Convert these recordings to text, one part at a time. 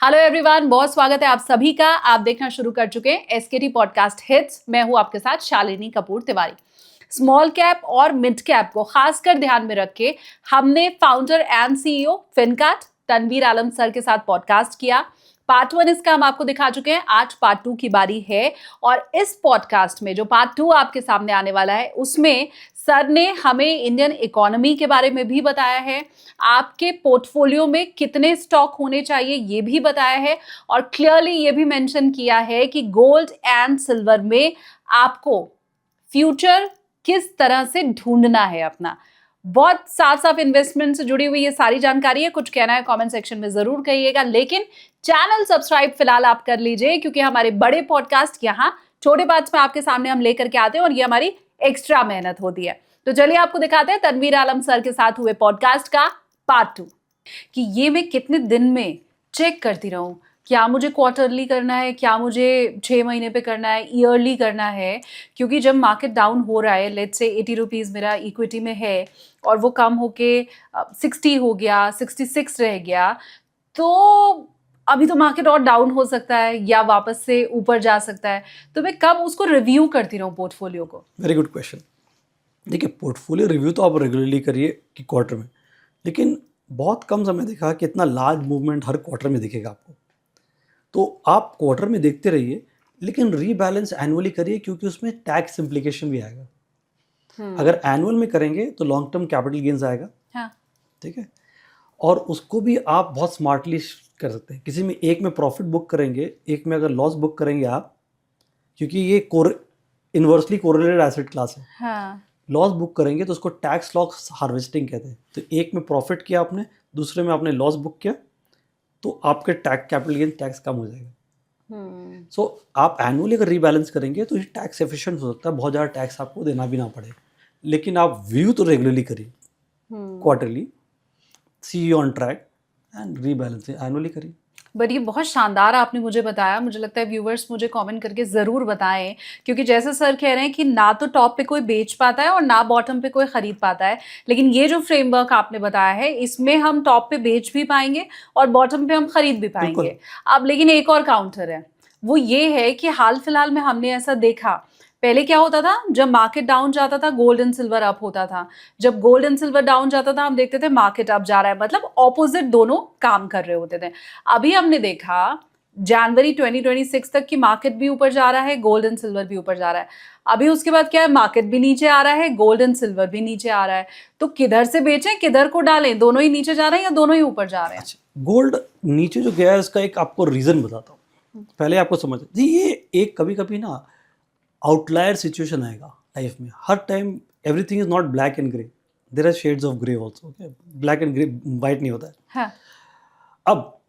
Hello everyone, बहुत स्वागत है आप सभी का। आप देखना शुरू कर चुके हैं एसकेटी पॉडकास्ट हिट्स। मैं हूं आपके साथ शालिनी कपूर तिवारी। स्मॉल कैप और मिड कैप को खासकर ध्यान में रख के हमने founder and CEO Fincart Tanveer Alam sir के साथ पॉडकास्ट किया। पार्ट 1 इसका हम आपको दिखा चुके हैं, आज पार्ट 2 की बारी है। और इस पॉडकास्ट में जो पार्ट 2 आपके सामने आने वाला है उसमें सर ने हमें इंडियन इकोनॉमी के बारे में भी बताया है, आपके पोर्टफोलियो में कितने स्टॉक होने चाहिए ये भी बताया है, और क्लियरली ये भी मेंशन किया है कि गोल्ड एंड सिल्वर में आपको फ्यूचर किस तरह से ढूंढना है अपना। बहुत साफ साफ इन्वेस्टमेंट से जुड़ी हुई ये सारी जानकारी है। कुछ कहना है कमेंट सेक्शन में जरूर कहिएगा, लेकिन चैनल सब्सक्राइब फिलहाल आप कर लीजिए, क्योंकि हमारे बड़े पॉडकास्ट यहाँ छोटे पार्ट्स में आपके सामने हम लेकर के आते हैं और ये हमारी एक्स्ट्रा मेहनत होती है। तो चलिए आपको दिखाते हैं तनवीर आलम सर के साथ हुए पॉडकास्ट का पार्ट 2 कि ये मैं कितने दिन में चेक करती रहूं, क्या मुझे क्वार्टरली करना है, क्या मुझे 6 महीने पे करना है, ईयरली करना है। क्योंकि जब मार्केट डाउन हो रहा है, लेट्स से 80 रुपीज़ मेरा इक्विटी में है और वो कम होके 60 हो गया, 66 रह गया, तो अभी तो मार्केट और डाउन हो सकता है या वापस से ऊपर जा सकता है। तो मैं कब उसको रिव्यू करती रहूं पोर्टफोलियो को? Very good question. देखिए, पोर्टफोलियो रिव्यू तो आप रेगुलरली करिए कि क्वार्टर में, लेकिन बहुत कम समय देखा कि इतना लार्ज मूवमेंट हर क्वार्टर में दिखेगा आपको। तो आप क्वार्टर में देखते रहिए, लेकिन रीबैलेंस एनुअली करिए, क्योंकि उसमें टैक्स इम्प्लीकेशन भी आएगा। अगर एनुअल में करेंगे तो लॉन्ग टर्म कैपिटल गेन्स आएगा। हाँ। ठीक है, और उसको भी आप बहुत स्मार्टली कर सकते हैं। किसी में एक में प्रॉफिट बुक करेंगे, एक में अगर लॉस बुक करेंगे आप, क्योंकि ये इन्वर्सली कोरिलेटेड एसेट क्लास है। हाँ। लॉस बुक करेंगे तो उसको टैक्स लॉस हार्वेस्टिंग कहते हैं। तो एक में प्रॉफिट किया आपने, दूसरे में आपने लॉस बुक किया, तो आपके टैक्स कैपिटल गेन टैक्स कम हो जाएगा। सो आप एनुअली अगर रीबैलेंस करेंगे तो ये टैक्स एफिशिएंट हो सकता है, बहुत ज़्यादा टैक्स आपको देना भी ना पड़े। लेकिन आप व्यू तो रेगुलरली करिए, quarterly, see on track, and rebalance annually करिए। बट ये बहुत शानदार आपने मुझे बताया। मुझे लगता है व्यूवर्स मुझे कमेंट करके ज़रूर बताएं, क्योंकि जैसे सर कह रहे हैं कि ना तो टॉप पे कोई बेच पाता है और ना बॉटम पे कोई ख़रीद पाता है, लेकिन ये जो फ्रेमवर्क आपने बताया है इसमें हम टॉप पे बेच भी पाएंगे और बॉटम पे हम खरीद भी पाएंगे। अब लेकिन एक और काउंटर है, वो ये है कि हाल फिलहाल में हमने ऐसा देखा, पहले क्या होता था, जब मार्केट डाउन जाता था गोल्ड एंड सिल्वर अप होता था, जब गोल्ड एंड सिल्वर डाउन जाता था हम देखते थे मार्केट अप जा रहा है, मतलब ऑपोजिट दोनों काम कर रहे होते थे। अभी हमने देखा जनवरी 2026 तक की मार्केट भी ऊपर जा रहा है, गोल्ड एंड सिल्वर भी ऊपर जा रहा है। अभी उसके बाद क्या है, मार्केट भी नीचे आ रहा है, गोल्ड एंड सिल्वर भी नीचे आ रहा है। तो किधर से बेचें, किधर को डालें? दोनों ही नीचे जा रहे हैं या दोनों ही ऊपर जा रहे हैं? गोल्ड नीचे जो गया है इसका एक आपको रीजन बताता हूँ, पहले आपको समझ ये एक कभी कभी ना आउटलायर सिचुएशन आएगा लाइफ में। हर time everything is not black and grey, there are shades of grey also. Okay, black and grey white नहीं होता है। हाँ। अब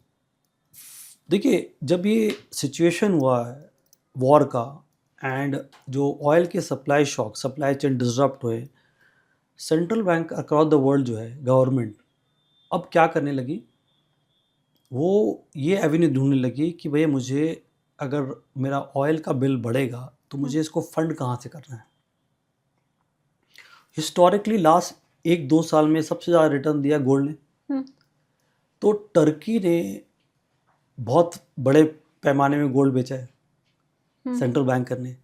देखिए, जब ये सिचुएशन हुआ है वॉर का, एंड जो ऑयल के supply shock, supply chain disrupt हुए, central bank across the world जो है गवर्नमेंट अब क्या करने लगी, वो ये एवेन्यू ढूंढने लगी कि भैया मुझे अगर मेरा ऑयल का बिल बढ़ेगा तो मुझे इसको फंड कहाँ से करना है। हिस्टोरिकली लास्ट 1-2 साल में सबसे ज़्यादा रिटर्न दिया गोल्ड ने। तो टर्की ने बहुत बड़े पैमाने में गोल्ड बेचा है सेंट्रल बैंकर ने।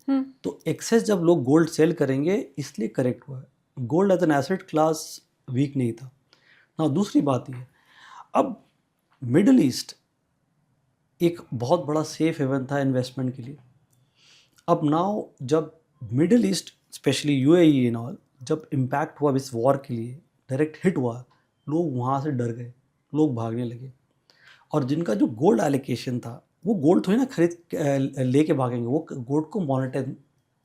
तो एक्सेस जब लोग गोल्ड सेल करेंगे इसलिए करेक्ट हुआ है। Gold as an asset class weak नहीं था ना। दूसरी बात ये, अब मिडल ईस्ट एक बहुत बड़ा सेफ हेवन था इन्वेस्टमेंट के लिए। अब नाउ जब middle east specially UAE and all जब इम्पैक्ट हुआ इस वॉर के लिए, डायरेक्ट हिट हुआ, लोग वहाँ से डर गए, लोग भागने लगे। और जिनका जो गोल्ड एलोकेशन था, वो गोल्ड थोड़ी ना खरीद लेके भागेंगे, वो गोल्ड को मॉनेटाइज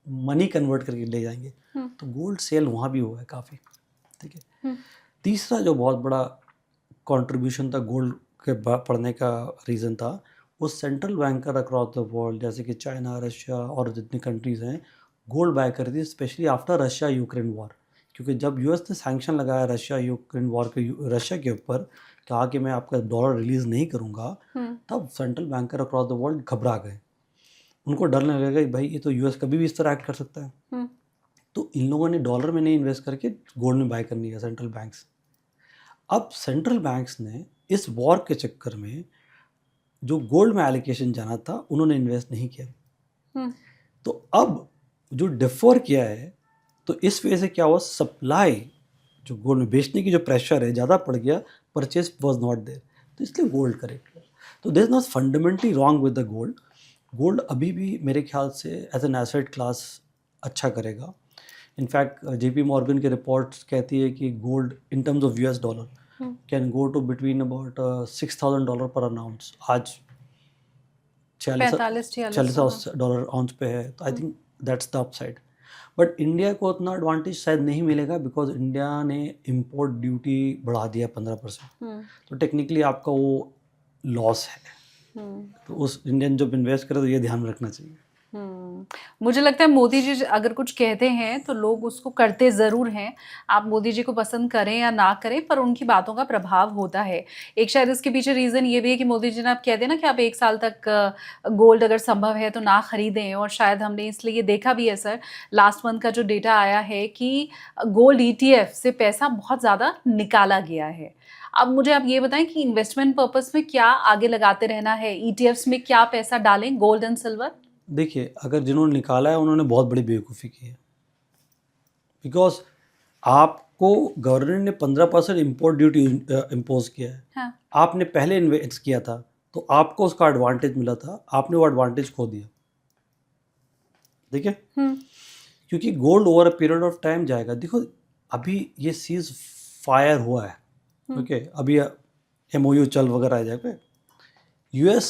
मनी कन्वर्ट करके ले जाएंगे। तो गोल्ड सेल वहाँ भी हुआ है काफ़ी। ठीक है। तीसरा जो बहुत बड़ा कंट्रीब्यूशन था गोल्ड के पढ़ने का रीज़न था, वो central banker across the world जैसे कि चाइना, रशिया और जितनी कंट्रीज़ हैं गोल्ड बाय कर थी, specially after Russia Ukraine war. क्योंकि जब यूएस ने सैंक्शन लगाया रशिया यूक्रेन वॉर के रशिया के ऊपर, कहा कि मैं आपका डॉलर रिलीज़ नहीं करूँगा, तब central banker across the world घबरा गए। उनको डर लगने लगा कि भाई ये तो यूएस कभी भी इस तरह एक्ट कर सकता है। तो इन लोगों ने डॉलर में नहीं इन्वेस्ट करके गोल्ड में बाय करनी है सेंट्रल बैंक्स। अब सेंट्रल बैंक्स ने इस वॉर के चक्कर में जो गोल्ड में एलोकेशन जाना था उन्होंने इन्वेस्ट नहीं किया। तो अब जो डिफर किया है, तो इस वजह से क्या हुआ, सप्लाई जो गोल्ड में बेचने की जो प्रेशर है ज़्यादा पड़ गया, परचेज वाज नॉट देयर, तो इसलिए गोल्ड करेक्ट हुआ। तो there is not fundamentally wrong with the gold. Gold अभी भी मेरे ख्याल से एज एन एसेट क्लास अच्छा करेगा। इनफैक्ट JP मॉर्गन की रिपोर्ट्स कहती है कि gold in terms of US dollar can go to between about $6,000 पर अन आउंस। आज 40 डॉलर आउंस पे है, तो I think that's the upside. But India को उतना एडवांटेज शायद नहीं मिलेगा बिकॉज इंडिया ने इम्पोर्ट ड्यूटी बढ़ा दिया 15%। तो टेक्निकली आपका वो लॉस है। तो उस इंडियन जब इन्वेस्ट करे तो ये ध्यान में रखना चाहिए। मुझे लगता है मोदी जी अगर कुछ कहते हैं तो लोग उसको करते ज़रूर हैं। आप मोदी जी को पसंद करें या ना करें, पर उनकी बातों का प्रभाव होता है। एक शायद इसके पीछे रीज़न ये भी है कि मोदी जी ने आप कहते हैं ना कि आप 1 साल तक गोल्ड अगर संभव है तो ना खरीदें, और शायद हमने इसलिए ये देखा भी है सर, लास्ट मंथ का जो डेटा आया है कि गोल्ड ETF से पैसा बहुत ज़्यादा निकाला गया है। अब मुझे आप ये बताएं कि इन्वेस्टमेंट पर्पस में क्या आगे लगाते रहना है, ETFs में क्या पैसा डालें, गोल्ड एंड सिल्वर? देखिए, अगर जिन्होंने निकाला है उन्होंने बहुत बड़ी बेवकूफ़ी की है, बिकॉज आपको गवर्नमेंट ने 15% इम्पोर्ट ड्यूटी इम्पोज किया है। हाँ। आपने पहले इन्वेस्ट किया था तो आपको उसका एडवांटेज मिला था, आपने वो एडवांटेज खो दिया। देखिए, क्योंकि gold over a period of time जाएगा। देखो, अभी ये सीज फायर हुआ है, ओके, अभी MOU चल वगैरह आ जाएगा। US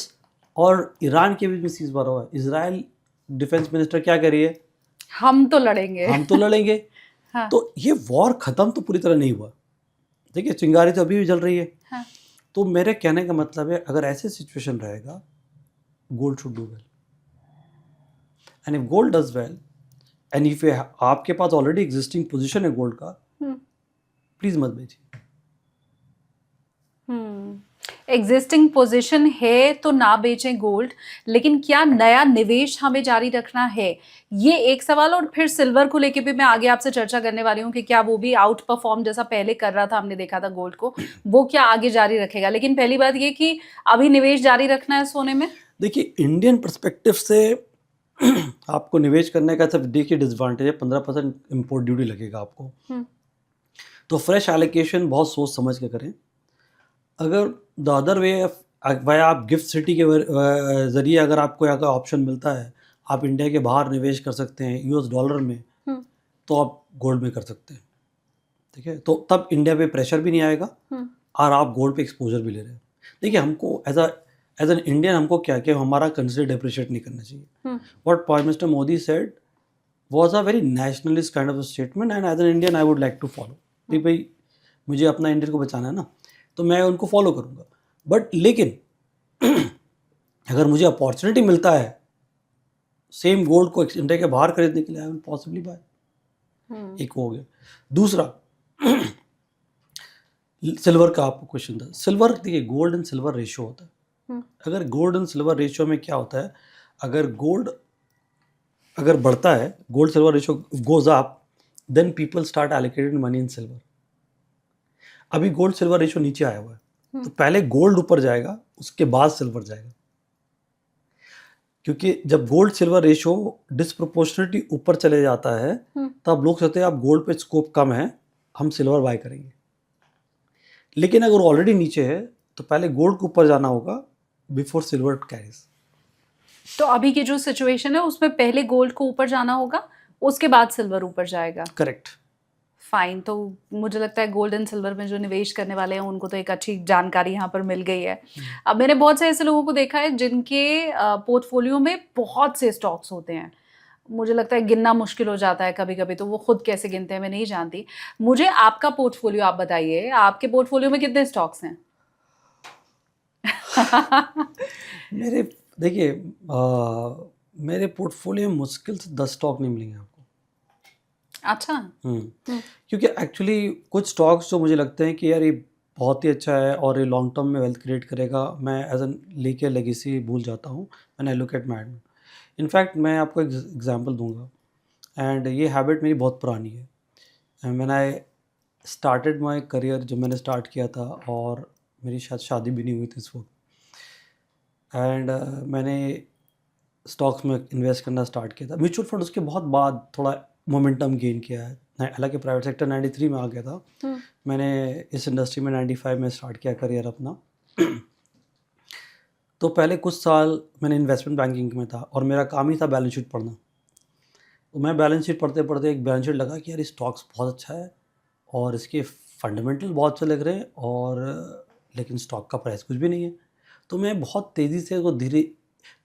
और ईरान के बीच में सीज फायर हुआ है। इजराइल डिफेंस मिनिस्टर क्या कह रही है, हम तो लड़ेंगे। हम तो लड़ेंगे। हाँ। तो ये वॉर खत्म तो पूरी तरह नहीं हुआ। देखिए, चिंगारी तो अभी भी जल रही है। हाँ। तो मेरे कहने का मतलब है, अगर ऐसे सिचुएशन रहेगा, gold should do well, and if gold does well, and if आपके पास ऑलरेडी एग्जिस्टिंग पोजीशन है गोल्ड का, प्लीज मत बेचिए। एग्जिस्टिंग पोजीशन है तो ना बेचें गोल्ड, लेकिन क्या नया निवेश हमें जारी रखना है, ये एक सवाल। और फिर सिल्वर को लेके भी मैं आगे आपसे चर्चा करने वाली हूँ कि क्या वो भी आउट परफॉर्म जैसा पहले कर रहा था, हमने देखा था गोल्ड को, वो क्या आगे जारी रखेगा। लेकिन पहली बात ये कि अभी निवेश जारी रखना है सोने में। देखिए, इंडियन पर्सपेक्टिव से आपको निवेश करने का सिर्फ देखिए डिसएडवांटेज है, 15% इम्पोर्ट ड्यूटी लगेगा आपको। तो फ्रेश एलोकेशन बहुत सोच समझ के करें। अगर द अदर वे वाया आप गिफ्ट सिटी के ज़रिए अगर आपको अगर ऑप्शन मिलता है, आप इंडिया के बाहर निवेश कर सकते हैं US डॉलर में, तो आप गोल्ड में कर सकते हैं। ठीक है, तो तब इंडिया पे प्रेशर भी नहीं आएगा और आप गोल्ड पे एक्सपोजर भी ले रहे हैं। देखिए, हमको एज एन इंडियन हमको क्या क्या हमारा कंसिडर डेप्रिशिएट नहीं करना चाहिए। What prime minister Modi said was a very nationalist kind of statement, and as an Indian I would like to follow. भाई, मुझे अपना इंडिया को बचाना है ना, तो मैं उनको फॉलो करूँगा। बट लेकिन अगर मुझे अपॉर्चुनिटी मिलता है सेम गोल्ड को इंडिया के बाहर खरीदने के लिए, आई विल पॉसिबली बाय। एक हो गया। दूसरा, सिल्वर का आपको क्वेश्चन था। सिल्वर, देखिए, गोल्ड एंड सिल्वर रेशियो होता है। अगर गोल्ड एंड सिल्वर रेशियो में क्या होता है, अगर गोल्ड अगर बढ़ता है, gold silver ratio goes up, then people start allocating money in silver. अभी गोल्ड सिल्वर रेशियो नीचे आया हुआ है, तो पहले गोल्ड ऊपर जाएगा, उसके बाद सिल्वर जाएगा। क्योंकि जब गोल्ड सिल्वर रेशियो डिस्प्रोपोर्शनेटली ऊपर चले जाता है, तब लोग सोचते हैं अब गोल्ड पे स्कोप कम है, हम सिल्वर बाय करेंगे। लेकिन अगर ऑलरेडी नीचे है तो पहले गोल्ड को ऊपर जाना होगा बिफोर सिल्वर कैरीज। तो अभी की जो सिचुएशन है उसमें पहले गोल्ड को ऊपर जाना होगा, उसके बाद सिल्वर ऊपर जाएगा। करेक्ट। फाइन। तो मुझे लगता है गोल्ड एंड सिल्वर में जो निवेश करने वाले हैं उनको तो एक अच्छी जानकारी यहाँ पर मिल गई है। अब मैंने बहुत से ऐसे लोगों को देखा है जिनके पोर्टफोलियो में बहुत से स्टॉक्स होते हैं, मुझे लगता है गिनना मुश्किल हो जाता है कभी कभी, तो वो खुद कैसे गिनते हैं मैं नहीं जानती। मुझे आपका पोर्टफोलियो आप बताइए, आपके पोर्टफोलियो में कितने स्टॉक्स हैं? मेरे देखिए, मेरे पोर्टफोलियो में मुश्किल से 10 स्टॉक नहीं मिलेंगे आपको। अच्छा। क्योंकि एक्चुअली कुछ स्टॉक्स जो मुझे लगते हैं कि यार ये बहुत ही अच्छा है और ये लॉन्ग टर्म में वेल्थ क्रिएट करेगा, मैं एज एन लेके लेगेसी भूल जाता हूँ when I look at my admit. In fact मैं आपको एक एग्जांपल दूंगा, एंड ये हैबिट मेरी बहुत पुरानी है। When I started my career, जब मैंने स्टार्ट किया था और मेरी शायद शादी भी नहीं हुई थी इस वक्त, एंड मैंने स्टॉक्स में इन्वेस्ट करना स्टार्ट किया था। म्यूचुअल फंड उसके बहुत बाद थोड़ा मोमेंटम गेन किया है, हालांकि प्राइवेट सेक्टर 93 में आ गया था। मैंने इस इंडस्ट्री में 95 में स्टार्ट किया करियर अपना। तो पहले कुछ साल मैंने इन्वेस्टमेंट बैंकिंग में था और मेरा काम ही था बैलेंस शीट पढ़ना। तो मैं बैलेंस शीट पढ़ते पढ़ते एक बैलेंस शीट लगा कि यार स्टॉक्स बहुत अच्छा है और इसके फंडामेंटल बहुत अच्छे लग रहे हैं, और लेकिन स्टॉक का प्राइस कुछ भी नहीं है। तो मैं बहुत तेज़ी से वो धीरे,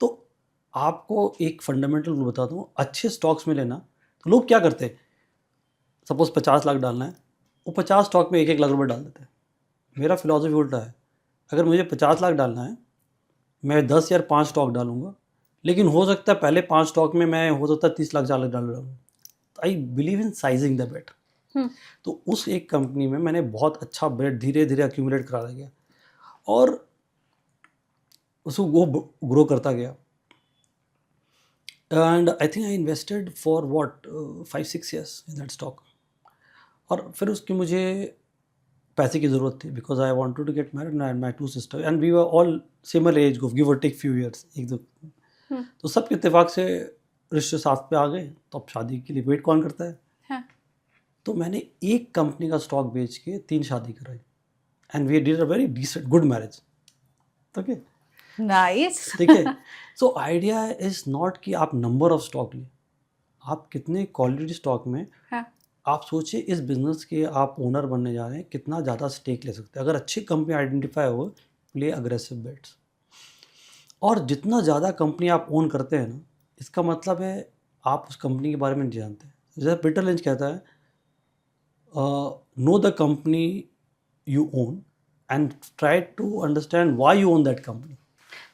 तो आपको एक फंडामेंटल रूल बताता हूँ, अच्छे स्टॉक्स में लेना। तो लोग क्या करते हैं, सपोज 50 लाख डालना है, वो 50 स्टॉक में 1-1 लाख रुपए डाल देते हैं। मेरा फिलॉसफी उल्टा है, अगर मुझे 50 लाख डालना है, मैं 10 या 5 स्टॉक डालूंगा, लेकिन हो सकता है पहले 5 स्टॉक में मैं हो सकता है 30 लाख 40 लाख डाल डालूँ। I believe in sizing the bet. तो उस एक कंपनी में मैंने बहुत अच्छा बेट धीरे धीरे अक्यूमुलेट करा गया और उसको वो ग्रो करता गया। And I think I invested for what 5-6 years in that stock. और फिर उसकी मुझे पैसे की ज़रूरत थी, because I wanted to get married and my 2 sister and we were all similar age group, give or take few years एक दो। तो सब के इत्तेफाक से रिश्ते साथ पे आ गए, तो अब शादी के लिए वेट कौन करता है। तो मैंने एक कंपनी का स्टॉक बेच के 3 शादी कराई and we did a very decent good marriage. Okay, nice. ठीक है। सो आइडिया इज नॉट कि आप नंबर ऑफ स्टॉक लें, आप कितने क्वालिटी स्टॉक में आप सोचिए इस बिजनेस के आप ओनर बनने जा रहे हैं, कितना ज़्यादा स्टेक ले सकते हैं। अगर अच्छी कंपनी आइडेंटिफाई हो, प्ले अग्रेसिव बेट्स। और जितना ज़्यादा कंपनी आप ओन करते हैं ना, इसका मतलब है आप उस कंपनी के बारे में नहीं जानते। जैसे पीटर लिंच कहता है, know the company you own and try to understand why you own that company.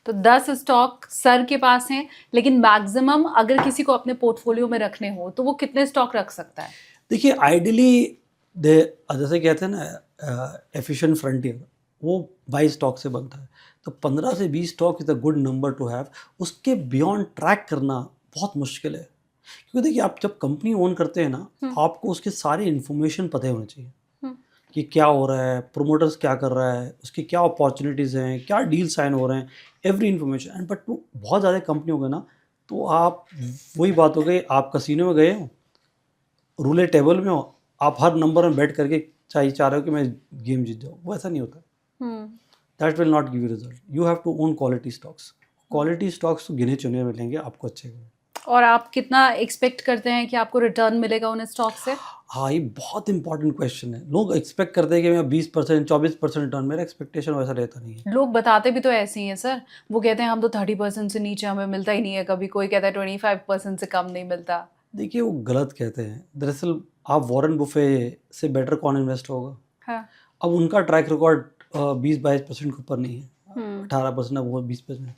तो 10 स्टॉक सर के पास हैं, लेकिन मैक्सिमम अगर किसी को अपने पोर्टफोलियो में रखने हो तो वो कितने स्टॉक रख सकता है? देखिए आइडियली दे, जैसे कहते हैं ना एफिशिएंट फ्रंटियर, वो 22 स्टॉक से बनता है। तो 15 से 20 stock is a good number two have. उसके बियॉन्ड ट्रैक करना बहुत मुश्किल है, क्योंकि देखिए आप जब कंपनी ओन करते हैं ना, आपको उसके सारे इन्फॉर्मेशन पता होने चाहिए कि क्या हो रहा है, प्रोमोटर्स क्या कर रहा है, उसकी क्या अपॉर्चुनिटीज़ हैं, क्या डील साइन हो रहे हैं, एवरी इन्फॉर्मेशन। एंड बट बहुत ज़्यादा कंपनी हो गए ना, तो आप वही बात हो गई, आप कसिनो में गए हो, रूले टेबल में हो, आप हर नंबर में बैठ करके चाह रहे हो कि मैं गेम जीत जाऊँ, वो ऐसा नहीं होता। That will not give you result. You have to own quality stocks. Quality stocks तो गिने चुने मिलेंगे आपको अच्छे। और आप कितना एक्सपेक्ट करते हैं कि आपको रिटर्न मिलेगा उन स्टॉक से? हाँ, ये बहुत इंपॉर्टेंट क्वेश्चन है। लोग एक्सपेक्ट करते हैं कि मैं 20% 24% रिटर्न, मेरा एक्सपेक्टेशन वैसा रहता नहीं है। लोग बताते भी तो ऐसे ही हैं सर, वो कहते हैं हम तो 30% से नीचे हमें मिलता ही नहीं है कभी, कोई कहता है 25% से कम नहीं मिलता। देखिए वो गलत कहते हैं। दरअसल आप वॉरेन बुफे से बेटर कौन इन्वेस्ट होगा? हाँ। अब उनका ट्रैक रिकॉर्ड 20-22% के ऊपर नहीं है, 18% है, वो 20%।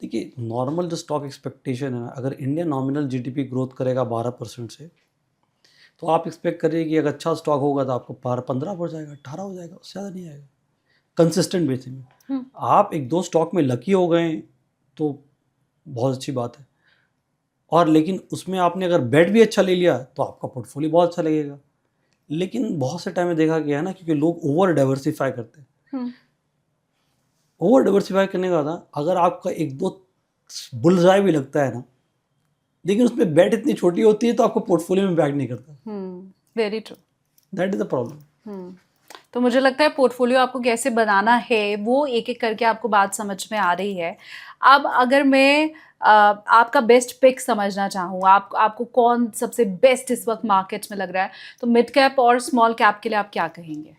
देखिए नॉर्मल जो स्टॉक एक्सपेक्टेशन है ना, अगर इंडिया नॉमिनल जीडीपी ग्रोथ करेगा 12% से, तो आप एक्सपेक्ट करिए कि अगर अच्छा स्टॉक होगा तो आपको 15 हो जाएगा, 18 हो जाएगा, उससे ज़्यादा नहीं आएगा कंसिस्टेंट बेसिस में। आप 1-2 स्टॉक में लकी हो गए तो बहुत अच्छी बात है, और लेकिन उसमें आपने अगर बेट भी अच्छा ले लिया तो आपका पोर्टफोलियो बहुत अच्छा लगेगा। लेकिन बहुत से टाइम में देखा गया है ना, क्योंकि लोग ओवर डाइवर्सिफाई करते हैं। ओवर डाइवर्सिफाई करने का था, अगर आपका 1-2 बुलजाई भी लगता है ना, लेकिन उसमें बेट इतनी छोटी होती है तो आपको पोर्टफोलियो में बैक नहीं करता। Very true. That is the problem. तो मुझे लगता है पोर्टफोलियो आपको कैसे बनाना है वो एक एक करके आपको बात समझ में आ रही है। अब अगर मैं आपका बेस्ट पिक समझना चाहूँ, आपको कौन सबसे बेस्ट इस वक्त मार्केट में लग रहा है, तो मिड कैप और स्मॉल कैप के लिए आप क्या कहेंगे?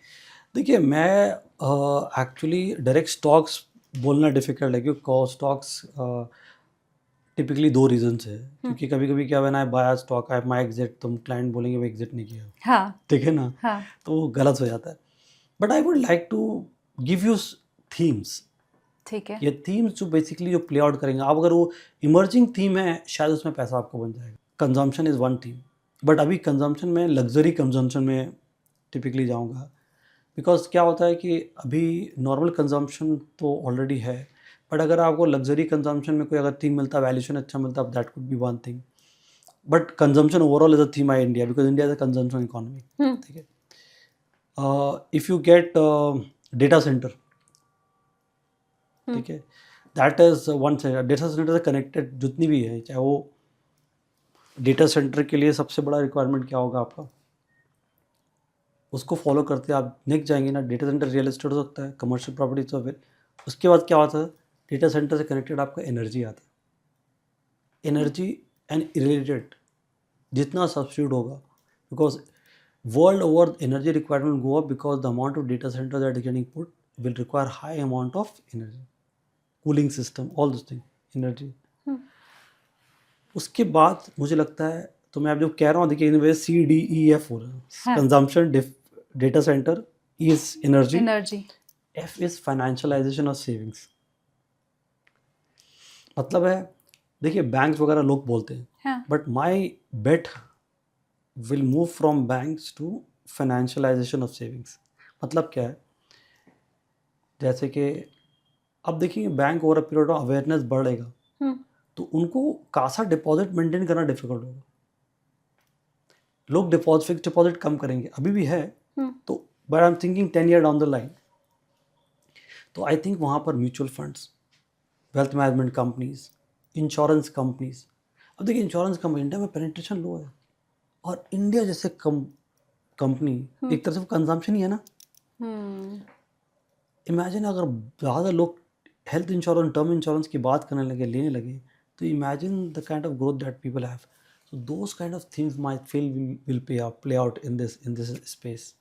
देखिए मैं एक्चुअली डायरेक्ट स्टॉक्स बोलना डिफिकल्ट है, क्योंकि स्टॉक्स टिपिकली 2 रीजन है। क्योंकि कभी कभी क्या बना है, buy stock I my exit, तुम क्लाइंट बोलेंगे मैं एग्जिट नहीं किया। हाँ। ठीक है ना। हाँ। तो वो गलत हो जाता है। But I would like to give you themes. ठीक है। ये थीम्स जो बेसिकली जो प्ले आउट करेंगे, आप अगर वो इमर्जिंग थीम है, शायद उसमें पैसा आपको बन जाएगा। Consumption is one theme, but अभी कंजम्पशन में लग्जरी कंजम्पशन में टिपिकली जाऊंगा। बिकॉज क्या होता है कि अभी नॉर्मल कंजम्पशन तो ऑलरेडी है, बट अगर आपको लग्जरी कंजम्पशन में कोई अगर थीम मिलता है, वैल्यूशन अच्छा मिलता है, that could be one thing. But consumption overall is a theme I India, because India is a consumption economy. ठीक है। If you get data centre, ठीक है, that is one side. Data centre से connected जितनी भी है, चाहे वो डेटा सेंटर के लिए सबसे बड़ा रिक्वायरमेंट क्या होगा आपका, उसको फॉलो करते आप नेक्स्ट जाएंगे ना. डेटा सेंटर रियल एस्टेट हो सकता है, कमर्शियल प्रॉपर्टी तो फिर उसके बाद क्या होता है, डेटा सेंटर से कनेक्टेड आपका एनर्जी आता है. एनर्जी एंड रिलेटेड जितना सब्सिट्यूट होगा, because world over energy requirement will go up because the amount of data centers that is getting put will require high amount of energy, cooling system, all those things, energy. उसके बाद मुझे लगता है, तो मैं आप जो कह रहा हूँ देखिए, इन वजह CDEF हो रहा है, consumption, data centre, E is energy, F is financialization of savings. मतलब है, देखिए बैंक्स वगैरह लोग बोलते हैं, but my bet will move from banks to financialization of savings. मतलब क्या है, जैसे कि अब देखिए bank over a period of awareness बढ़ेगा, तो उनको कासा डिपॉजिट मेंटेन करना डिफिकल्ट होगा. लोग फिक्स डिपॉजिट कम करेंगे, अभी भी है, तो but I am thinking 10 year down the line. तो आई थिंक वहाँ पर mutual funds, wealth management companies, insurance companies. अब देखिए इंश्योरेंस कंपनी इंडिया में पेनिट्रेशन लो है, और इंडिया जैसे कंपनी एक तरह से कंजम्पशन ही है ना. इमेजिन अगर ज़्यादा लोग हेल्थ इंश्योरेंस, टर्म इंश्योरेंस की बात करने लगे, लेने लगे, तो imagine the kind of growth that people have. So those kind of things my feel will play out in this space.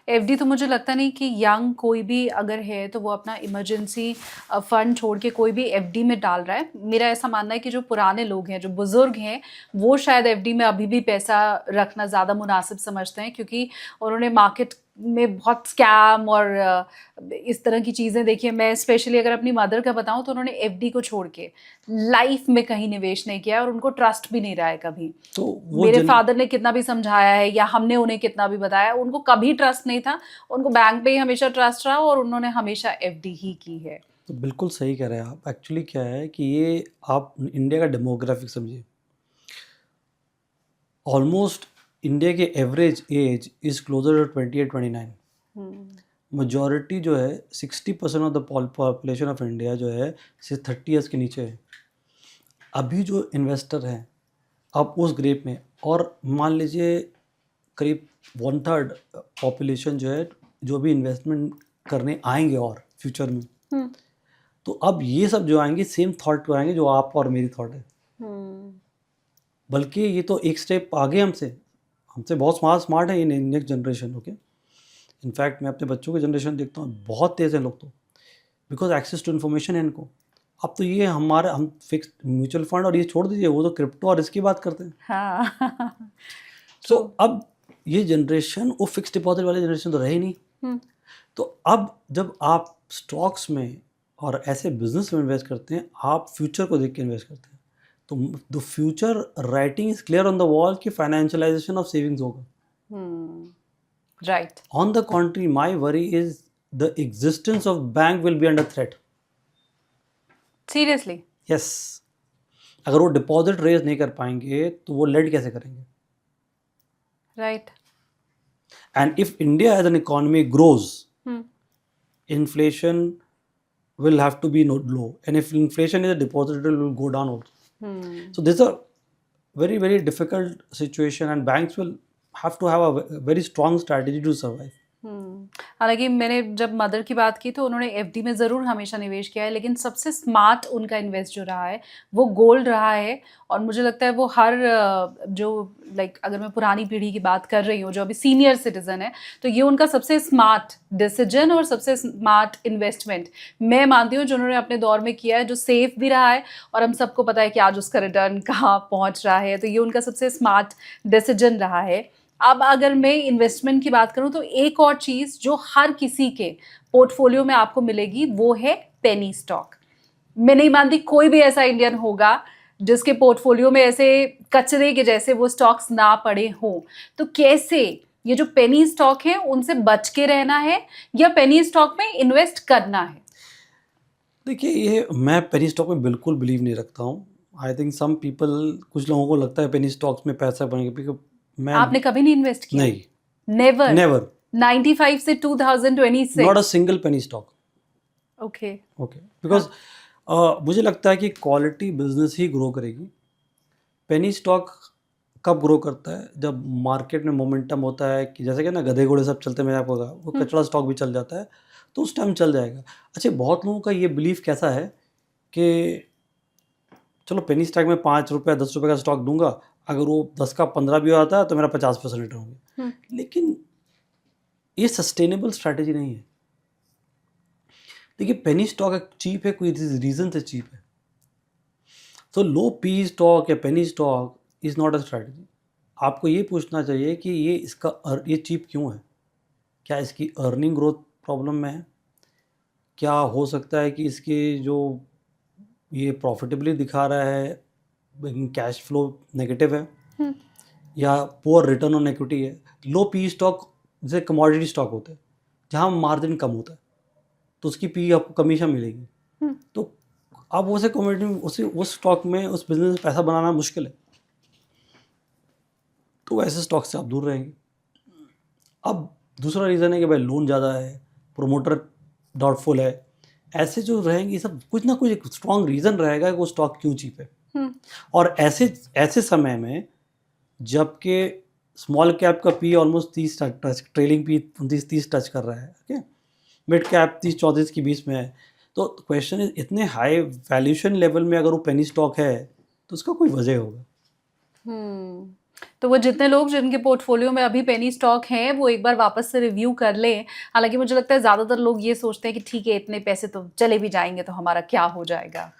FD तो मुझे लगता नहीं कि यंग कोई भी अगर है तो वो अपना इमरजेंसी फंड छोड़ के कोई भी एफडी में डाल रहा है. मेरा ऐसा मानना है कि जो पुराने लोग हैं, जो बुजुर्ग हैं, वो शायद एफडी में अभी भी पैसा रखना ज़्यादा मुनासिब समझते हैं, क्योंकि उन्होंने मार्केट में बहुत स्कैम और इस तरह की चीज़ें देखी है. मैं स्पेशली अगर अपनी मदर का बताऊं तो उन्होंने एफडी को छोड़ के लाइफ में कहीं निवेश नहीं किया और उनको ट्रस्ट भी नहीं रहा है कभी. तो मेरे फादर ने कितना भी समझाया है या हमने उन्हें कितना भी बताया, उनको कभी ट्रस्ट नहीं था. उनको बैंक पे ही हमेशा ट्रस्ट रहा और उन्होंने हमेशा एफडी ही की है. तो बिल्कुल सही कह रहे हैं आप. एक्चुअली क्या है कि ये आप इंडिया का डेमोग्राफिक समझिए. ऑलमोस्ट इंडिया के average age is closer to 28-29. Majority जो है 60% of the population of India जो है 30 ईयर्स के नीचे है. अभी जो इन्वेस्टर हैं अब उस ग्रेप में, और मान लीजिए करीब 1/3 पॉपुलेशन जो है, जो भी इन्वेस्टमेंट करने आएंगे और फ्यूचर में, तो अब ये सब जो आएंगे सेम थॉट को आएंगे जो आप और मेरी थॉट है. बल्कि ये तो एक स्टेप आगे हमसे बहुत स्मार्ट है ये नेक्स्ट जनरेशन. ओके, इनफैक्ट मैं अपने बच्चों की जनरेशन देखता हूँ, बहुत तेज़ है लोग तो, बिकॉज एक्सेस टू इन्फॉर्मेशन है इनको. अब तो ये हम फिक्स म्यूचुअल फंड और ये छोड़ दीजिए, वो तो क्रिप्टो और इसकी बात करते हैं. हाँ. तो अब ये जनरेशन, वो फिक्स डिपॉजिट वाली जनरेशन तो रही नहीं. तो अब जब आप स्टॉक्स में और ऐसे बिजनेस में इन्वेस्ट करते हैं, आप फ्यूचर को देख के इन्वेस्ट करते हैं, तो the future writing is clear on the wall कि फाइनेंशियलाइजेशन ऑफ सेविंग्स होगा. Right. On the contrary, my worry is the existence of bank will be under threat. Seriously? Yes. अगर वो डिपॉजिट रेज नहीं कर पाएंगे तो वो लेड कैसे करेंगे? Right. And if India as an economy grows, inflation will have to be low, and if inflation is a deposit, it will go down also. So this is a very, very difficult situation, and banks will have to have a very strong strategy to survive. हालांकि मैंने जब mother की बात की तो उन्होंने FD में ज़रूर हमेशा निवेश किया है, लेकिन सबसे स्मार्ट उनका इन्वेस्ट जो रहा है वो गोल्ड रहा है. और मुझे लगता है वो हर जो अगर मैं पुरानी पीढ़ी की बात कर रही हूँ जो अभी सीनियर सिटीज़न है, तो ये उनका सबसे स्मार्ट डिसीजन और सबसे स्मार्ट इन्वेस्टमेंट मैं मानती हूँ जो उन्होंने अपने दौर में किया है, जो सेफ भी रहा है और हम सबको पता है कि आज उसका रिटर्न कहाँ पहुँच रहा है. तो ये उनका सबसे स्मार्ट डिसीजन रहा है. अब अगर मैं इन्वेस्टमेंट की बात करूं तो एक और चीज़ जो हर किसी के पोर्टफोलियो में आपको मिलेगी वो है पेनी स्टॉक. मैं नहीं मानती कोई भी ऐसा इंडियन होगा जिसके पोर्टफोलियो में ऐसे कचरे के जैसे वो स्टॉक्स ना पड़े हों. तो कैसे ये जो पेनी स्टॉक है उनसे बच के रहना है या पेनी स्टॉक में इन्वेस्ट करना है? देखिए, ये मैं पेनी स्टॉक में बिल्कुल बिलीव नहीं रखता हूँ. आई थिंक सम पीपल, कुछ लोगों को लगता है पेनी स्टॉक्स में पैसा बनेगा. आपने कभी नहीं इन्वेस्ट किया? नहीं. नेवर. 95 से 2026 not a single penny stock. Okay. Because मुझे लगता है कि क्वालिटी बिजनेस ही ग्रो करेगी। पेनी स्टॉक कब ग्रो करता है? जब मार्केट में मोमेंटम होता है कि जैसे कि ना गधे घोड़े सब चलते हैं, मैं आपको कहा वो कचड़ा स्टॉक भी चल जाता है, तो उस टाइम चल जाएगा। अच्छा, बहुत लोगों का ये बिलीफ कैसा है कि चलो पेनी स्टॉक में 5 रुपये 10 रुपये का स्टॉक दूंगा, अगर वो 10 का 15 भी आता है तो मेरा 50% रिटर्न होंगे। लेकिन ये सस्टेनेबल स्ट्रैटेजी नहीं है। देखिए, पेनी स्टॉक चीप है, कोई रीज़न से चीप है। तो लो पी स्टॉक या penny stock is not a strategy. आपको ये पूछना चाहिए कि ये चीप क्यों है? क्या इसकी अर्निंग ग्रोथ प्रॉब्लम में है? क्या हो सकता है कि इसकी जो ये प्रॉफिटेबली दिखा रहा है लेकिन कैश फ्लो नेगेटिव है, या पुअर रिटर्न ऑन इक्विटी है? लो पी स्टॉक जैसे कमोडिटी स्टॉक होते हैं जहाँ मार्जिन कम होता है, तो उसकी पी आपको कमीशन मिलेगी। तो अब उसे कमोडिटी उस स्टॉक में उस बिजनेस में पैसा बनाना मुश्किल है, तो ऐसे स्टॉक से आप दूर रहेंगे। अब दूसरा रीज़न है कि भाई लोन ज़्यादा है, प्रोमोटर डाउटफुल है, ऐसे जो रहेंगे सब कुछ ना कुछ एक स्ट्रॉन्ग रीज़न रहेगा कि वो स्टॉक क्यों चीप है। और ऐसे समय में जबकि स्मॉल कैप का P almost 30 touch, trailing P 29-30 touch कर रहा है, ओके, मिड कैप 30-34 के बीच में है, तो क्वेश्चन इज इतने हाई वैल्यूएशन लेवल में अगर वो पेनी स्टॉक है तो उसका कोई वजह होगा। तो वो जितने लोग जिनके पोर्टफोलियो में अभी पेनी स्टॉक हैं वो एक बार वापस से रिव्यू कर लें। हालांकि मुझे लगता है ज़्यादातर लोग ये सोचते हैं कि ठीक है इतने पैसे तो चले भी जाएंगे तो हमारा क्या हो जाएगा।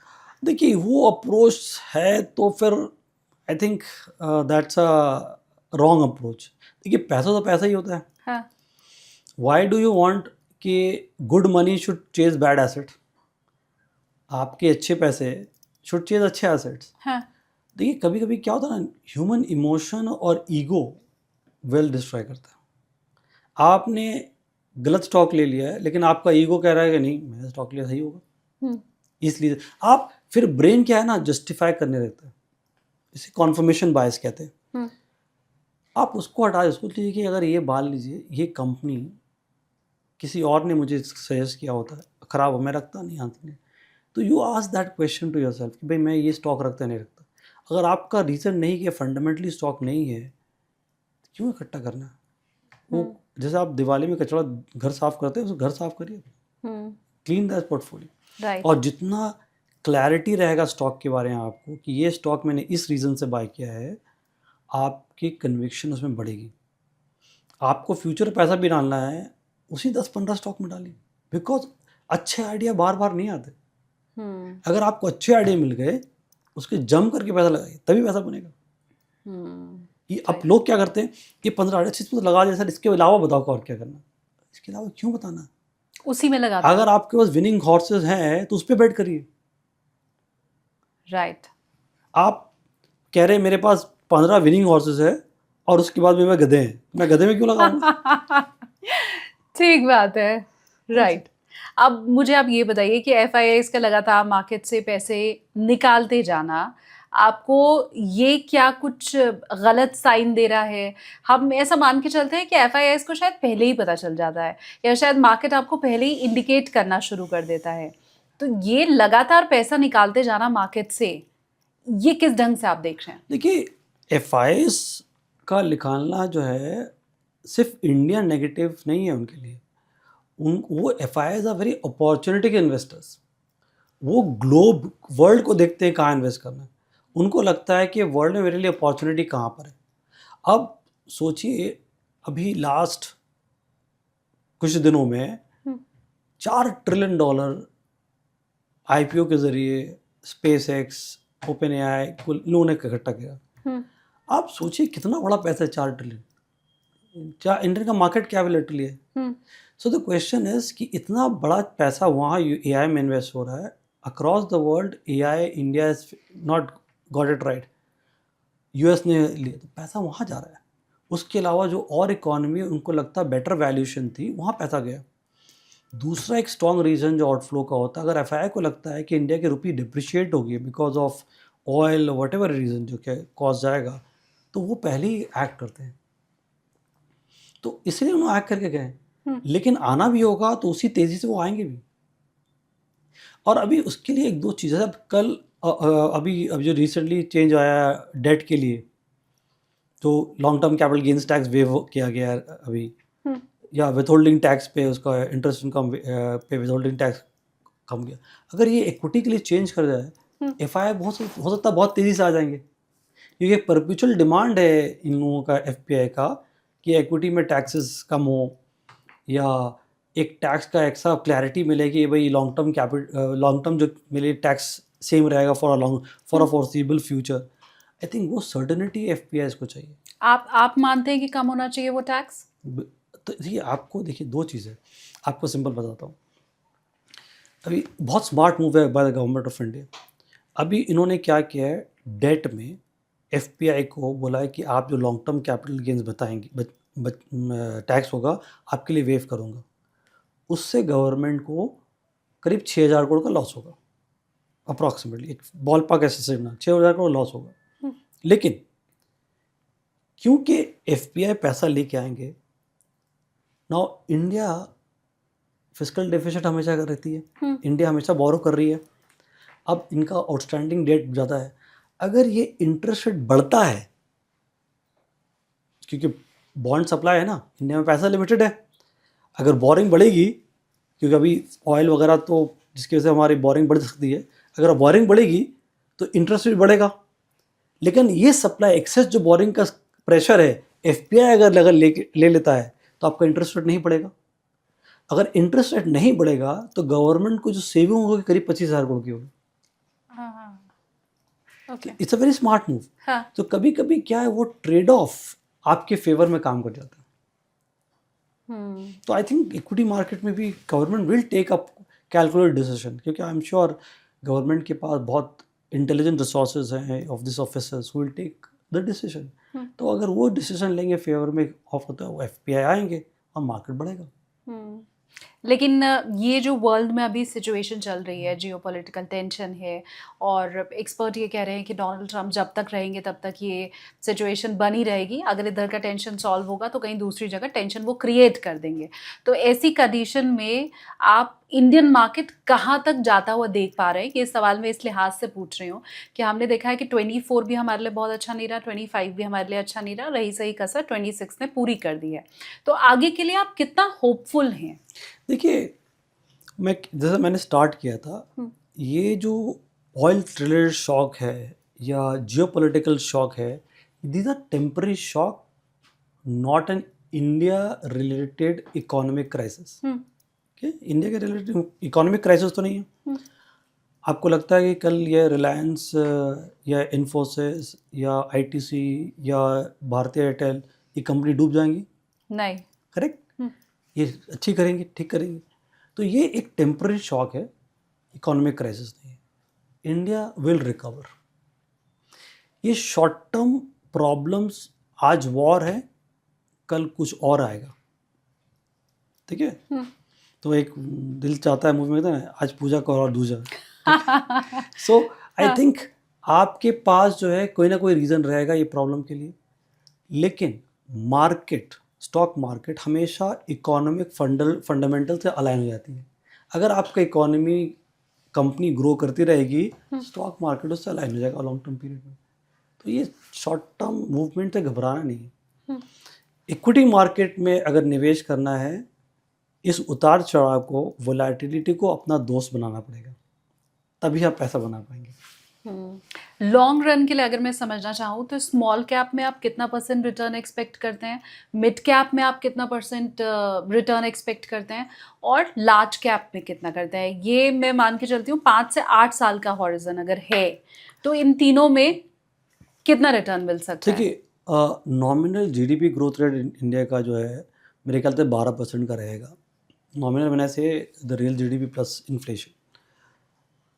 देखिए, वो अप्रोच है तो फिर I think that's a wrong approach. देखिए, पैसा तो पैसा ही होता है। हाँ। वाई डू यू वांट कि good money should chase bad asset? आपके अच्छे पैसे शुड चेज अच्छे एसेट्स। हाँ। देखिए, कभी कभी क्या होता है ना, ह्यूमन इमोशन और ईगो वेल डिस्ट्रॉय करता है। आपने गलत स्टॉक ले लिया है लेकिन आपका ईगो कह रहा है कि नहीं, मैंने स्टॉक लिया सही होगा, इसलिए आप फिर ब्रेन क्या है ना, जस्टिफाई करने लगता है। इसे कॉन्फर्मेशन बायस कहते हैं। आप उसको हटा, उसको लीजिए कि अगर ये मान लीजिए ये कंपनी किसी और ने मुझे सजेस्ट किया होता है, ख़राब हो, मैं रखता नहीं हाथ में। तो you ask that question to yourself कि भाई मैं ये स्टॉक रखता नहीं रखता। अगर आपका रीज़न नहीं कि फंडामेंटली स्टॉक नहीं है, तो क्यों इकट्ठा करना? वो जैसे आप दिवाली में कचरा घर साफ करते हैं, उसे घर साफ करिए, क्लीन दैट पोर्टफोलियो। और जितना क्लैरिटी रहेगा स्टॉक के बारे में आपको कि ये स्टॉक मैंने इस रीज़न से बाय किया है, आपकी कन्विक्शन उसमें बढ़ेगी। आपको फ्यूचर पैसा भी डालना है, उसी 10-15 स्टॉक में डालिए, बिकॉज अच्छे आइडिया बार बार नहीं आते। अगर आपको अच्छे आइडिया मिल गए, उसके जम करके पैसा लगाइए, तभी पैसा बनेगा। ये अब लोग क्या करते हैं, ये 15 आइडिया चीज़ पर लगा दिया सर, इसके अलावा बताओ और क्या करना। इसके अलावा क्यों बताना, उसी में लगाते अगर आपके पास विनिंग हॉर्सेस हैं तो उस पर बेट करिए। राइट। आप कह रहे हैं मेरे पास 15 विनिंग हॉर्सेस है और उसके बाद में मैं गधे हैं, मैं गधे में क्यों लगाऊंगा? ठीक बात है। राइट। अब मुझे आप ये बताइए कि FIIs का लगातार मार्केट से पैसे निकालते जाना आपको ये क्या कुछ गलत साइन दे रहा है? हम ऐसा मान के चलते हैं कि FIIs को शायद पहले ही पता चल जाता है या शायद मार्केट आपको पहले ही इंडिकेट करना शुरू कर देता है। तो ये लगातार पैसा निकालते जाना मार्केट से, ये किस ढंग से आप देख रहे हैं? देखिए, FIIs का निकालना जो है सिर्फ इंडिया नेगेटिव नहीं है उनके लिए। वो FIIs are very opportunity investors. वो ग्लोब वर्ल्ड को देखते हैं कहाँ इन्वेस्ट करना है। उनको लगता है कि वर्ल्ड में मेरे लिए अपॉर्चुनिटी कहाँ पर है। अब सोचिए, अभी लास्ट कुछ दिनों में $4 ट्रिलियन IPO के जरिए SpaceX, OpenAI कुल लोगों ने इकट्ठा किया। आप सोचिए कितना बड़ा पैसा है, 4 ट्रिलियन। क्या इंडिया का मार्केट कैपिटल है? सो द क्वेश्चन इज कि इतना बड़ा पैसा वहाँ AI में इन्वेस्ट हो रहा है across the world. AI India is not got it right, US ने लिया, तो पैसा वहाँ जा रहा है। उसके अलावा जो और इकॉनमी उनको लगता बेटर वैल्यूएशन थी, वहाँ पैसा गया। दूसरा एक स्ट्रॉन्ग रीज़न जो आउटफ्लो का होता है, अगर FII को लगता है कि इंडिया की रुपी डिप्रिशिएट होगी because of oil what ever reason जो क्या कॉस्ट जाएगा, तो वो पहले ही एक्ट करते हैं। तो इसलिए उन्होंने एक्ट करके गए। लेकिन आना भी होगा तो उसी तेज़ी से वो आएंगे भी। और अभी उसके लिए एक दो चीज़ें, अब कल अभी जो रिसेंटली चेंज आया डेट के लिए, तो long term capital gains tax wave किया गया है अभी, या विथहोल्डिंग टैक्स पे उसका इंटरेस्ट इनकम पे विथहोल्डिंग टैक्स कम गया। अगर ये इक्विटी के लिए चेंज कर जाए, एफआई हो सकता है बहुत तेज़ी से आ जाएंगे, क्योंकि एक परपेचुअल डिमांड है इन लोगों का, एफपीआई का, कि इक्विटी में टैक्सेस कम हो, या एक टैक्स का एक्स्ट्रा क्लैरिटी मिले कि भाई लॉन्ग टर्म जो मिले टैक्स सेम रहेगा for a foreseeable future. I think वो सर्टेनिटी एफपीआई को चाहिए। आप मानते हैं कि कम होना चाहिए वो टैक्स? तो ये आपको देखिए, दो चीज़ें आपको सिंपल बताता हूँ। अभी बहुत स्मार्ट मूव है by the government of India. अभी इन्होंने क्या किया है, डेट में एफपीआई को बोला है कि आप जो लॉन्ग टर्म कैपिटल गेन्स बताएंगे टैक्स होगा आपके लिए वेव करूँगा। उससे गवर्नमेंट को करीब 6,000 करोड़ का लॉस होगा, अप्रॉक्सीमेटली, एक बॉल पार्क ऐसे 6,000 करोड़ लॉस होगा। लेकिन क्योंकि एफपीआई पैसा लेके आएंगे, नाउ इंडिया फिस्कल डेफिसिट हमेशा कर रहती है, इंडिया हमेशा बोरो कर रही है। अब इनका आउटस्टैंडिंग डेट ज़्यादा है, अगर ये इंटरेस्ट रेट बढ़ता है, क्योंकि बॉन्ड सप्लाई है ना, इंडिया में पैसा लिमिटेड है, अगर बोरिंग बढ़ेगी, क्योंकि अभी ऑयल वगैरह तो जिसकी वजह से हमारी बोरिंग बढ़ सकती है, अगर बोरिंग बढ़ेगी तो इंटरेस्ट रेट बढ़ेगा। लेकिन ये सप्लाई एक्सेस जो बोरिंग का प्रेशर है, एफपीआई अगर ले लेता है तो आपका इंटरेस्ट रेट नहीं बढ़ेगा। अगर इंटरेस्ट रेट नहीं बढ़ेगा तो गवर्नमेंट को जो सेविंग होगी करीब 25,000 करोड़ की होगी। It's a very smart move. तो कभी कभी क्या है, वो ट्रेड ऑफ आपके फेवर में काम कर जाता है। तो आई थिंक इक्विटी मार्केट में भी government will take up calculated decision, क्योंकि आई एम श्योर गवर्नमेंट के पास बहुत इंटेलिजेंट रिसोर्सेज हैं of this officers will take the decision. तो अगर वो डिसीजन लेंगे फेवर में ऑफ होता है, वो एफपीआई आएंगे और मार्केट बढ़ेगा। लेकिन ये जो वर्ल्ड में अभी सिचुएशन चल रही है, जियोपॉलिटिकल टेंशन है, और एक्सपर्ट ये कह रहे हैं कि डोनाल्ड ट्रंप जब तक रहेंगे तब तक ये सिचुएशन बनी रहेगी। अगर इधर का टेंशन सॉल्व होगा तो कहीं दूसरी जगह टेंशन वो क्रिएट कर देंगे। तो ऐसी कंडीशन में आप इंडियन मार्केट कहाँ तक जाता हुआ देख पा रहे हैं? ये सवाल मैं इस लिहाज से पूछ रही हूँ कि हमने देखा है कि 24 भी हमारे लिए बहुत अच्छा नहीं रहा, 25 भी हमारे लिए अच्छा नहीं रहा, रही सही कसर 26 ने पूरी कर दी है। तो आगे के लिए आप कितना होपफुल हैं? देखिए, मैं जैसे मैंने स्टार्ट किया था, ये जो ऑयल रिलेटेड शॉक है या जियोपॉलिटिकल शॉक है, these are temporary shock, not an India related economic crisis. India के रिलेटेड इकोनॉमिक क्राइसिस तो नहीं है। आपको लगता है कि कल ये रिलायंस या इन्फोसिस या आईटीसी या भारतीय एयरटेल ये कंपनी डूब जाएंगी? नहीं। करेक्ट। ये अच्छी करेंगे, ठीक करेंगे। तो ये एक टेम्पररी शॉक है, इकोनॉमिक क्राइसिस नहीं है। India will recover. ये शॉर्ट टर्म प्रॉब्लम्स, आज वॉर है, कल कुछ और आएगा, ठीक है। तो एक दिल चाहता है, मूवी में कहते हैं ना, आज पूजा करो और दूजा। सो आई थिंक आपके पास जो है कोई ना कोई रीज़न रहेगा ये प्रॉब्लम के लिए, लेकिन मार्केट, स्टॉक मार्केट हमेशा इकोनॉमिक फंडामेंटल से अलाइन हो जाती है। अगर आपका इकोनॉमी कंपनी ग्रो करती रहेगी, स्टॉक मार्केट उससे अलाइन हो जाएगा लॉन्ग टर्म पीरियड में। तो ये शॉर्ट टर्म मूवमेंट से घबराना नहीं है। इक्विटी मार्केट में अगर निवेश करना है, इस उतार चढ़ाव को, वोलेटिलिटी को अपना दोस्त बनाना पड़ेगा, तभी आप पैसा बना पाएंगे। लॉन्ग रन के लिए अगर मैं समझना चाहूँ तो स्मॉल कैप में आप कितना % रिटर्न एक्सपेक्ट करते हैं, मिड कैप में आप कितना % रिटर्न एक्सपेक्ट करते हैं, और लार्ज कैप में कितना करते हैं? ये मैं मान के चलती हूँ 5 से 8 साल का हॉरिजन अगर है तो इन तीनों में कितना रिटर्न मिल सकता है? देखिए, nominal GDP growth rate India का जो है मेरे ख्याल से 12% का रहेगा। नॉमिनल मैंने से the real GDP plus inflation.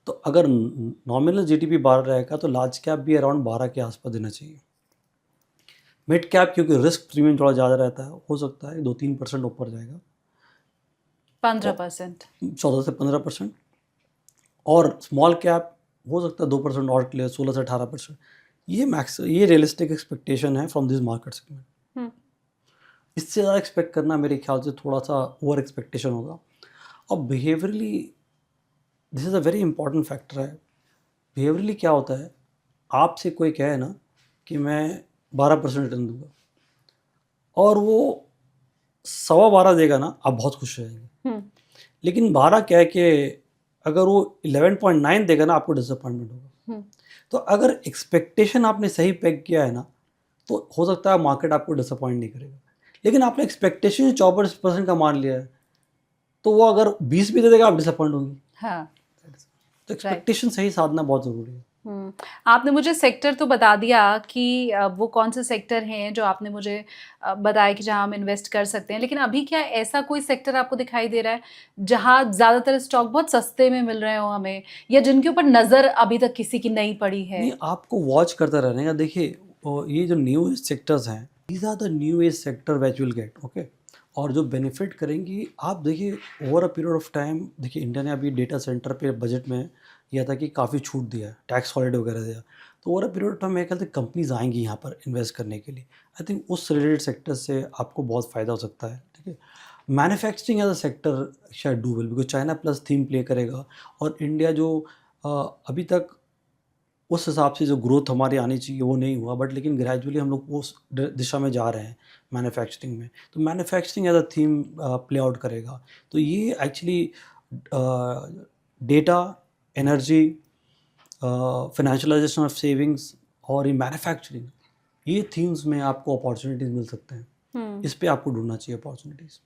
तो अगर नॉमिनल जीडीपी 12 रहेगा तो लार्ज कैप भी अराउंड 12 के आसपास देना चाहिए। मिड कैप क्योंकि रिस्क प्रीमियम थोड़ा ज़्यादा रहता है, हो सकता है 2-3% ऊपर जाएगा, 15%, 14 से 15%। और स्मॉल कैप हो सकता है 2% और क्लियर, 16 से 18%। ये रियलिस्टिक एक्सपेक्टेशन है फ्रॉम दिस मार्केट सेगमेंट। इससे ज़्यादा एक्सपेक्ट करना मेरे ख्याल से थोड़ा सा ओवर एक्सपेक्टेशन होगा। और behaviourally this is a very important factor है। बिहेवियरली क्या होता है, आपसे कोई कहे ना कि मैं 12% रिटर्न दूंगा और वो 12.25 देगा ना, आप बहुत खुश हो जाएंगे। लेकिन 12 क्या है कि अगर वो 11.9 देगा ना, आपको डिसअपॉइंटमेंट होगा। तो अगर एक्सपेक्टेशन आपने सही पैक किया है ना, तो हो सकता है मार्केट आपको डिसअपॉइंट नहीं करेगा। लेकिन आपने एक्सपेक्टेशन 24% का मान लिया है, तो वो अगर 20 भी दे देगा, आप डिसअपॉइंट होंगी। हाँ, तो एक्सपेक्टेशन सही साधना बहुत ज़रूरी है। आपने मुझे सेक्टर तो बता दिया कि वो कौन से सेक्टर हैं जो आपने मुझे बताया कि जहां हम इन्वेस्ट कर सकते हैं, लेकिन अभी क्या ऐसा कोई सेक्टर आपको दिखाई दे रहा है जहां ज़्यादातर स्टॉक बहुत सस्ते में मिल रहे हो हमें, या जिनके ऊपर नज़र अभी तक किसी की नहीं पड़ी है? नहीं, आपको वॉच करते रहने का। देखिए, ये जो न्यू एज सेक्टर्स हैं, these are the new age sector which will get okay. और जो बेनिफिट करेंगी, आप देखिए over a period of time. देखिए, इंडिया ने अभी डेटा सेंटर पे बजट में यह था कि काफ़ी छूट दिया है, टैक्स हॉलिडे वगैरह दिया। तो over a period of time मेरे ख्याल से कंपनीज आएंगी यहाँ पर इन्वेस्ट करने के लिए। आई थिंक उस रिलेटेड सेक्टर से आपको बहुत फ़ायदा हो सकता है। ठीक है, मैन्युफैक्चरिंग एज अ सेक्टर शायद do will, because China plus theme play करेगा। और इंडिया जो अभी तक उस हिसाब से जो ग्रोथ हमारी आनी चाहिए वो नहीं हुआ, बट लेकिन ग्रेजुअली हम लोग उस दिशा में जा रहे हैं मैन्युफैक्चरिंग में। तो manufacturing as a theme play out करेगा। तो ये actually data, energy, financialisation of savings और ये मैन्युफैक्चरिंग, ये थीम्स में आपको अपॉर्चुनिटीज़ मिल सकते हैं। इस पे आपको ढूंढना चाहिए अपॉर्चुनिटीज़।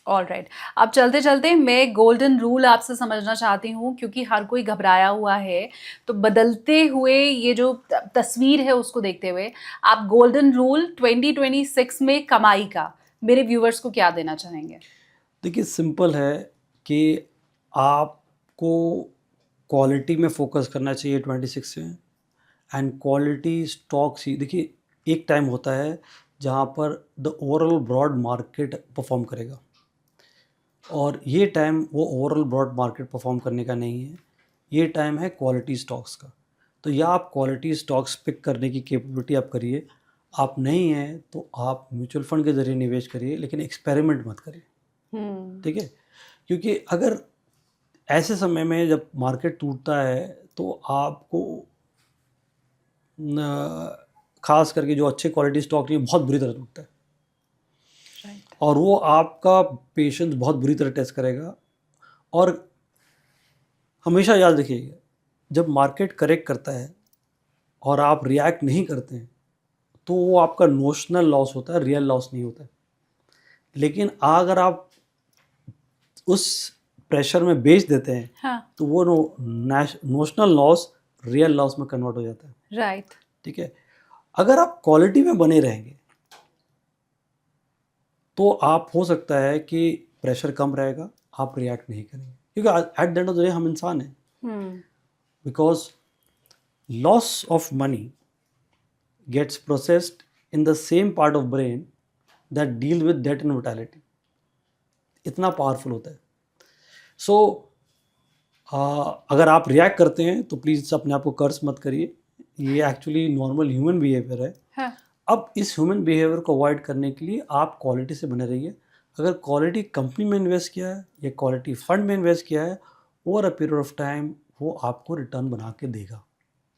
ऑल राइट, अब चलते चलते मैं गोल्डन रूल आपसे समझना चाहती हूँ, क्योंकि हर कोई घबराया हुआ है। तो बदलते हुए ये जो तस्वीर है उसको देखते हुए आप गोल्डन रूल 2026 में कमाई का मेरे व्यूवर्स को क्या देना चाहेंगे? देखिए, सिंपल है कि आपको क्वालिटी में फोकस करना चाहिए 26 में। एंड क्वालिटी स्टॉक्स ही देखिए, एक टाइम होता है जहाँ पर the overall broad market perform करेगा, और ये टाइम वो ओवरऑल ब्रॉड मार्केट परफॉर्म करने का नहीं है। ये टाइम है क्वालिटी स्टॉक्स का। तो या आप क्वालिटी स्टॉक्स पिक करने की कैपेबिलिटी आप करिए। आप नहीं हैं तो आप म्यूचुअल फंड के ज़रिए निवेश करिए, लेकिन एक्सपेरिमेंट मत करिए। ठीक है, क्योंकि अगर ऐसे समय में जब मार्केट टूटता है तो आपको खास करके जो अच्छे क्वालिटी स्टॉक नहीं, बहुत बुरी तरह टूटता है। और वो आपका पेशेंस बहुत बुरी तरह टेस्ट करेगा। और हमेशा याद रखिएगा, जब मार्केट करेक्ट करता है और आप रिएक्ट नहीं करते हैं, तो वो आपका नोशनल लॉस होता है, रियल लॉस नहीं होता है। लेकिन अगर आप उस प्रेशर में बेच देते हैं, हाँ, तो वो नोशनल लॉस रियल लॉस में कन्वर्ट हो जाता है। राइट, ठीक है, अगर आप क्वालिटी में बने रहेंगे तो आप हो सकता है कि प्रेशर कम रहेगा, आप रिएक्ट नहीं करेंगे, क्योंकि at the end of the day हम इंसान हैं। Because loss of money gets processed in the same part of brain that deal with death and mortality. इतना पावरफुल होता है। सो अगर आप रिएक्ट करते हैं तो प्लीज़ अपने आप को कर्ज मत करिए। ये एक्चुअली नॉर्मल ह्यूमन बिहेवियर है। हाँ। अब इस ह्यूमन बिहेवियर को अवॉइड करने के लिए आप क्वालिटी से बने रहिए। अगर क्वालिटी कंपनी में इन्वेस्ट किया है या क्वालिटी फंड में इन्वेस्ट किया है, over a period of time वो आपको रिटर्न बना के देगा।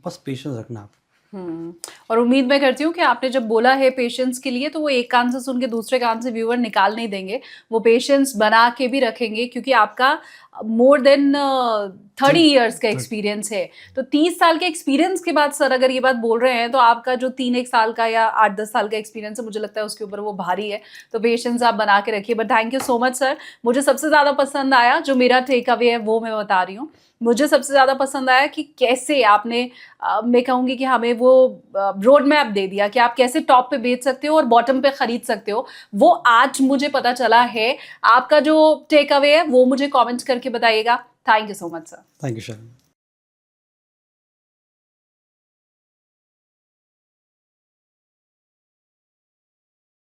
बस पेशेंस रखना आप। और उम्मीद मैं करती हूँ कि आपने जब बोला है पेशेंस के लिए, तो वो एक कान से सुन के दूसरे कान से व्यूअर निकाल नहीं देंगे, वो पेशेंस बना के भी रखेंगे, क्योंकि आपका मोर देन 30 ईयर्स का एक्सपीरियंस है। तो 30 साल के एक्सपीरियंस के बाद सर अगर ये बात बोल रहे हैं, तो आपका जो 3-1 साल का या 8-10 साल का एक्सपीरियंस है, मुझे लगता है उसके ऊपर वो भारी है। तो पेशेंस आप बना के रखिए। But thank you so much sir. मुझे सबसे ज़्यादा पसंद आया, जो मेरा टेक अवे है वो मैं बता रही हूँ, मुझे सबसे ज़्यादा पसंद आया कि कैसे आपने मैं कहूँगी कि हमें वो रोड मैप दे दिया कि आप कैसे टॉप पे बेच सकते हो और बॉटम पे खरीद सकते हो। वो आज मुझे पता चला है। आपका जो टेक अवे है वो मुझे कमेंट्स करके बताइएगा। Thank you so much sir. Thank you Sharma.